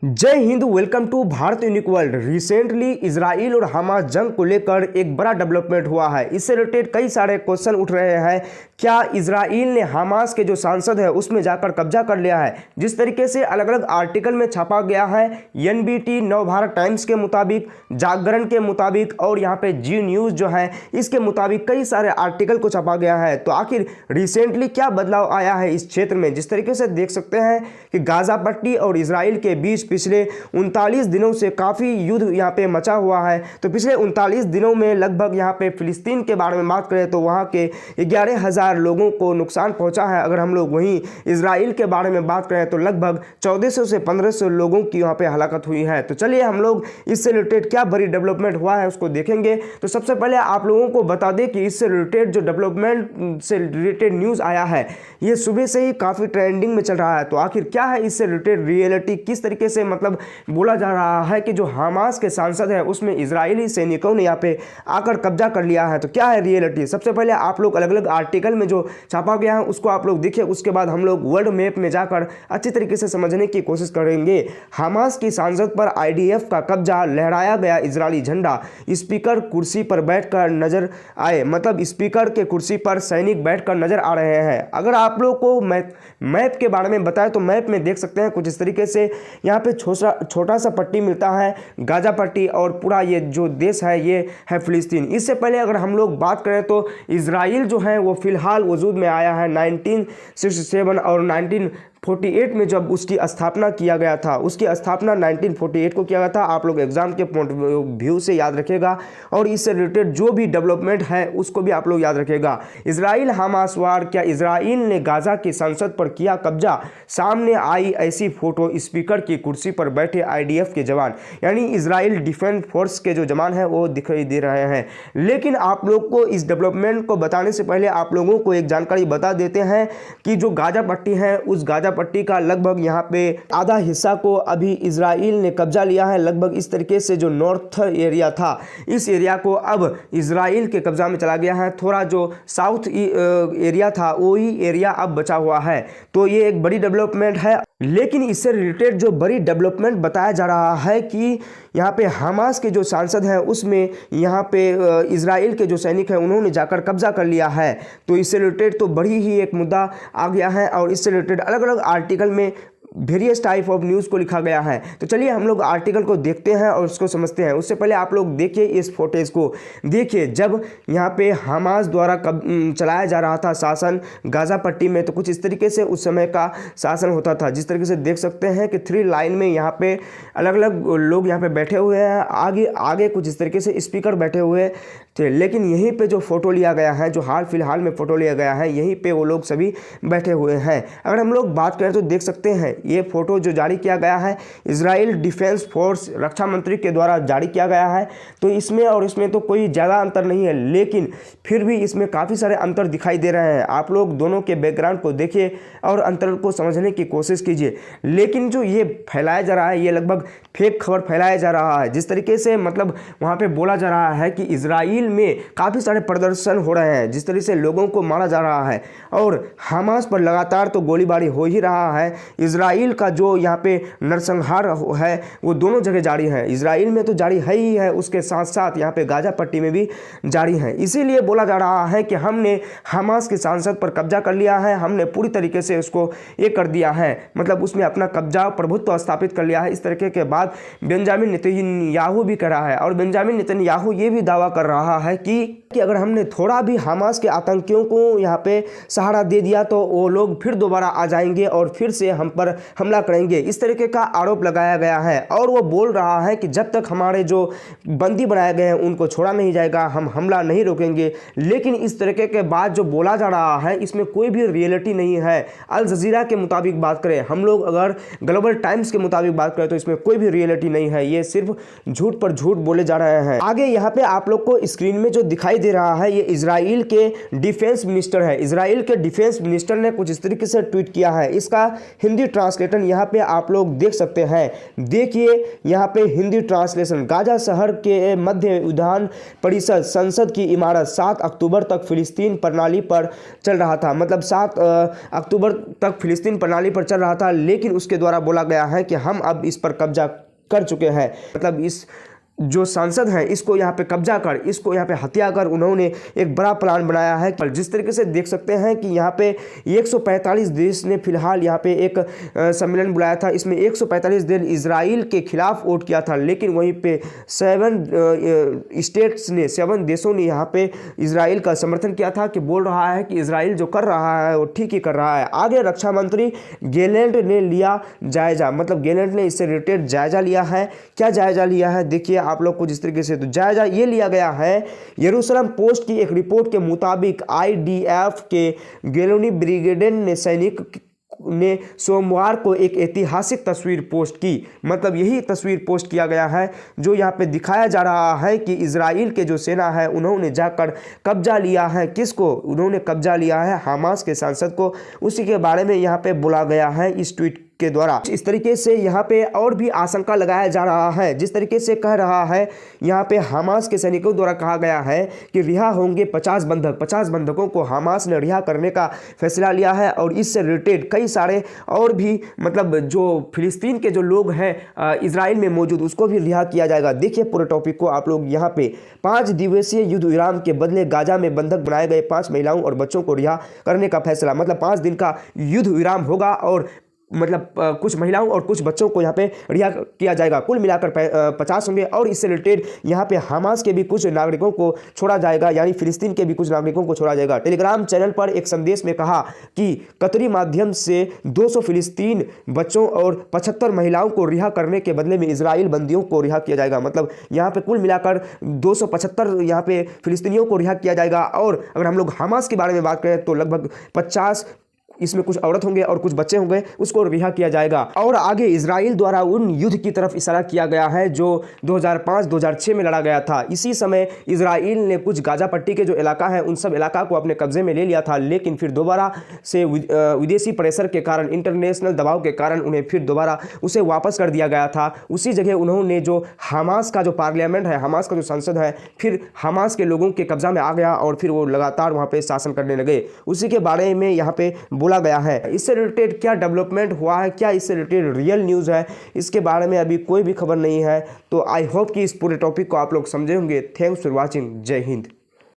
जय Hind. Welcome to Bharat unique world. Recently Israel और Hamas जंग को लेकर एक बड़ा डेवलपमेंट हुआ है। इससे रिलेटेड कई सारे क्वेश्चन उठ रहे हैं। क्या इजराइल ने हमास के जो सांसद है उसमें जाकर कब्जा कर लिया है? जिस तरीके से अलग अलग आर्टिकल में छापा गया है, एनबीटी, नव भारत टाइम्स के मुताबिक, जागरण के मुताबिक और यहाँ पे जी न्यूज़ जो है इसके मुताबिक कई सारे आर्टिकल को छापा गया है। तो आखिर रिसेंटली क्या बदलाव आया है इस क्षेत्र में? जिस तरीके से देख सकते हैं कि गाजा पट्टी और इजराइल के बीच पिछले 39 दिनों से काफ़ी युद्ध यहाँ पे मचा हुआ है। तो पिछले 39 दिनों में लगभग यहाँ पे फिलिस्तीन के बारे में बात करें तो वहाँ के 11,000 लोगों को नुकसान पहुँचा है। अगर हम लोग वहीं इजराइल के बारे में बात करें तो लगभग 1400 से 1500 लोगों की वहाँ पे हलाकत हुई है। तो चलिए हम लोग इससे रिलेटेड क्या बड़ी डेवलपमेंट हुआ है उसको देखेंगे। तो सबसे पहले आप लोगों को बता दें कि इससे रिलेटेड जो डेवलपमेंट से रिलेटेड न्यूज़ आया है ये सुबह से ही काफ़ी ट्रेंडिंग में चल रहा है। तो आखिर क्या है इससे रिलेटेड रियलिटी, किस तरीके से मतलब बोला जा रहा है कि जो हमास के सांसद है उसमें इजरायली सैनिकों ने यहाँ पे आकर कब्जा कर लिया है। तो क्या है रियलिटी? सबसे पहले आप लोग अलग अलग आर्टिकल में जो छापा गया है उसको आप लोग देखिए। उसके बाद हम लोग वर्ल्ड मैप में जाकर अच्छी तरीके से समझने की कोशिश करेंगे। हमास की सांसद पर आईडीएफ का कब्जा, लहराया गया इजरायली झंडा, स्पीकर कुर्सी पर बैठकर नजर आए, मतलब स्पीकर के कुर्सी पर सैनिक बैठकर नजर आ रहे हैं। अगर आप लोग को मैप के बारे में बताएं तो मैप में देख सकते हैं कुछ इस तरीके से यहाँ पे छोटा सा पट्टी मिलता है, गाजा पट्टी, और पूरा ये जो देश है ये है फिलिस्तीन। इससे पहले अगर हम लोग बात करें तो इजराइल जो है वो फिलहाल वजूद में आया है 1967 और 1948 में जब उसकी स्थापना किया गया था। उसकी स्थापना 1948 को किया गया था। आप लोग एग्जाम के पॉइंट व्यू से याद रखेगा और इससे रिलेटेड जो भी डेवलपमेंट है उसको भी आप लोग याद रखेगा। इजराइल हमास वार, क्या इजराइल ने गाजा की संसद पर किया कब्जा? सामने आई ऐसी फोटो, स्पीकर की कुर्सी पर बैठे आईडीएफ के जवान, यानी इजराइल डिफेंस फोर्स के जो जवान हैं वो दिखाई दे रहे हैं। लेकिन आप लोग को इस डेवलपमेंट को बताने से पहले आप लोगों को एक जानकारी बता देते हैं कि जो गाजा पट्टी है उस गाजा पट्टी का लगभग यहाँ पे आधा हिस्सा को अभी इजराइल ने कब्जा लिया है। लगभग इस तरीके से जो नॉर्थ एरिया था इस एरिया को अब इजराइल के कब्जा में चला गया है। थोड़ा जो साउथ एरिया था वही एरिया अब बचा हुआ है। तो ये एक बड़ी डेवलपमेंट है। लेकिन इससे रिलेटेड जो बड़ी डेवलपमेंट बताया जा रहा है कि यहाँ पे हमास के जो सांसद हैं उसमें यहाँ पे इजराइल के जो सैनिक हैं उन्होंने जाकर कब्जा कर लिया है। तो इससे रिलेटेड तो बड़ी ही एक मुद्दा आ गया है और इससे रिलेटेड अलग अलग आर्टिकल में वेरियस टाइप ऑफ न्यूज़ को लिखा गया है। तो चलिए हम लोग आर्टिकल को देखते हैं और उसको समझते हैं। उससे पहले आप लोग देखिए इस फोटेज को। देखिए जब यहाँ पे हमास द्वारा चलाया जा रहा था शासन गाजा पट्टी में तो कुछ इस तरीके से उस समय का शासन होता था। जिस तरीके से देख सकते हैं कि 3 लाइन में यहाँ पे अलग अलग लोग यहाँ पे बैठे हुए हैं, आगे आगे कुछ इस तरीके से स्पीकर बैठे हुए थे। लेकिन यहीं पे जो फोटो लिया गया है, जो हाल फिलहाल में फोटो लिया गया है, यहीं पे वो लोग सभी बैठे हुए हैं। अगर हम लोग बात करें तो देख सकते हैं ये फोटो जो जारी किया गया है इजराइल डिफेंस फोर्स रक्षा मंत्री के द्वारा जारी किया गया है। तो इसमें और इसमें तो कोई ज़्यादा अंतर नहीं है, लेकिन फिर भी इसमें काफ़ी सारे अंतर दिखाई दे रहे हैं। आप लोग दोनों के बैकग्राउंड को देखिए और अंतर को समझने की कोशिश कीजिए। लेकिन जो ये फैलाया जा रहा है ये लगभग फेक खबर फैलाया जा रहा है। जिस तरीके से मतलब वहाँ पे बोला जा रहा है कि इजराइल में काफ़ी सारे प्रदर्शन हो रहे हैं, जिस तरीके से लोगों को मारा जा रहा है और हमास पर लगातार तो गोलीबारी हो ही रहा है। इजराइल का जो यहाँ पे नरसंहार है वो दोनों जगह जारी है। इजराइल में तो जारी है ही है, उसके साथ साथ यहाँ पे गाजा पट्टी में भी जारी है। इसीलिए बोला जा रहा है कि हमने हमास के सांसद पर कब्जा कर लिया है, हमने पूरी तरीके से उसको ये कर दिया है, मतलब उसमें अपना कब्जा प्रभुत्व स्थापित कर लिया है। इस तरीके के बाद बेंजामिन नेतन्याहू भी कर रहा है और बेंजामिन नेतन्याहू ये भी दावा कर रहा है कि अगर हमने थोड़ा भी हमास के आतंकियों को यहाँ पे सहारा दे दिया तो वो लोग फिर दोबारा आ जाएंगे और फिर से हम पर हमला करेंगे। इस तरीके का आरोप लगाया गया है और वो बोल रहा है कि जब तक हमारे जो बंदी बनाए गए हैं उनको छोड़ा नहीं जाएगा हम हमला नहीं रोकेंगे। लेकिन इस तरीके के बाद जो बोला जा रहा है इसमें कोई भी रियलिटी नहीं है। अल जजीरा के मुताबिक बात करें, हम लोग अगर ग्लोबल टाइम्स के मुताबिक बात करें तो इसमें कोई भी रियलिटी नहीं है। ये सिर्फ झूठ पर झूठ बोले जा रहे हैं। आगे यहाँ पे आप लोग को स्क्रीन में जो दिखाई दे रहा है ये इजराइल के डिफेंस मिनिस्टर है। इजराइल के डिफेंस मिनिस्टर ने कुछ इस तरीके से ट्वीट किया है। इसका हिंदी ट्रांसलेशन यहाँ पे आप लोग देख सकते हैं। देखिए यहाँ पे हिंदी ट्रांसलेशन, गाजा शहर के मध्य विधान परिषद संसद की इमारत 7 अक्टूबर तक फिलिस्तीन प्रणाली पर चल रहा था। मतलब 7 अक्टूबर तक फिलिस्तीन प्रणाली पर चल रहा था, लेकिन उसके द्वारा बोला गया है कि हम अब इस पर कब्जा कर चुके हैं। मतलब इस जो सांसद हैं इसको यहाँ पे कब्जा कर, इसको यहाँ पे हत्या कर उन्होंने एक बड़ा प्लान बनाया है। पर जिस तरीके से देख सकते हैं कि यहाँ पे 145 देश ने फिलहाल यहाँ पे एक सम्मेलन बुलाया था। इसमें 145 देश इजराइल के खिलाफ वोट किया था, लेकिन वहीं पे 7 देशों ने यहाँ पे इजराइल का समर्थन किया था कि बोल रहा है कि इजराइल जो कर रहा है वो ठीक ही कर रहा है। आगे रक्षा मंत्री गैलेंट ने लिया जायजा, मतलब गैलेंट ने इससे रिलेटेड जायजा लिया है। क्या जायजा लिया है देखिए आप लोग कुछ इस तरीके से। तो जायजा ये लिया गया है, यरूशलेम पोस्ट की एक रिपोर्ट के मुताबिक आईडीएफ के गेलोनी ब्रिगेड ने सैनिक ने सोमवार को एक ऐतिहासिक तस्वीर पोस्ट की। मतलब यही तस्वीर पोस्ट किया गया है जो यहाँ पे दिखाया जा रहा है कि इजराइल के जो सेना है उन्होंने जाकर कब्जा लिया है। किसको उन्होंने कब्जा लिया है? हमास के सांसद को। उसी के बारे में यहाँ पे बोला गया है इस ट्वीट के द्वारा। इस तरीके से यहाँ पे और भी आशंका लगाया जा रहा है। जिस तरीके से कह रहा है यहाँ पे हमास के सैनिकों द्वारा कहा गया है कि रिहा होंगे 50 बंधक। 50 बंधकों को हमास ने रिहा करने का फैसला लिया है और इससे रिलेटेड कई सारे और भी मतलब जो फिलिस्तीन के जो लोग हैं इजराइल में मौजूद उसको भी रिहा किया जाएगा। देखिए पूरे टॉपिक को आप लोग यहाँ पे। 5 दिवसीय युद्ध विराम के बदले गाजा में बंधक बनाए गए 5 महिलाओं और बच्चों को रिहा करने का फैसला। मतलब 5 दिन का युद्ध विराम होगा और मतलब कुछ महिलाओं और कुछ बच्चों को यहाँ पे रिहा किया जाएगा। कुल मिलाकर 50 होंगे और इससे रिलेटेड यहाँ पे हमास के भी कुछ नागरिकों को छोड़ा जाएगा, यानी फिलिस्तीन के भी कुछ नागरिकों को छोड़ा जाएगा। टेलीग्राम चैनल पर एक संदेश में कहा कि कतरी माध्यम से 200 फिलिस्तीन बच्चों और 75 महिलाओं को रिहा करने के बदले में इजराइल बंदियों को रिहा किया जाएगा। मतलब यहाँ पे कुल मिलाकर 275 यहाँ पे फिलिस्तीनियों को रिहा किया जाएगा। और अगर हम लोग हमास के बारे में बात करें तो लगभग 50 इसमें कुछ औरत होंगे और कुछ बच्चे होंगे, उसको रिहा किया जाएगा। और आगे इजराइल द्वारा उन युद्ध की तरफ इशारा किया गया है जो 2005-2006 में लड़ा गया था। इसी समय इजराइल ने कुछ गाजा पट्टी के जो इलाका है उन सब इलाका को अपने कब्जे में ले लिया था, लेकिन फिर दोबारा से विदेशी प्रेशर के कारण, इंटरनेशनल दबाव के कारण उन्हें फिर दोबारा उसे वापस कर दिया गया था। उसी जगह उन्होंने जो हमास का जो पार्लियामेंट है, हमास का जो संसद है, फिर हमास के लोगों के कब्जा में आ गया और फिर वो लगातार वहाँ पे शासन करने लगे। उसी के बारे में यहाँ पे बोला गया है। इससे रिलेटेड क्या डेवलपमेंट हुआ है, क्या इससे रिलेटेड रियल न्यूज़ है, इसके बारे में अभी कोई भी खबर नहीं है। तो आई होप कि इस पूरे टॉपिक को आप लोग समझे होंगे। Thanks for watching. जय हिंद।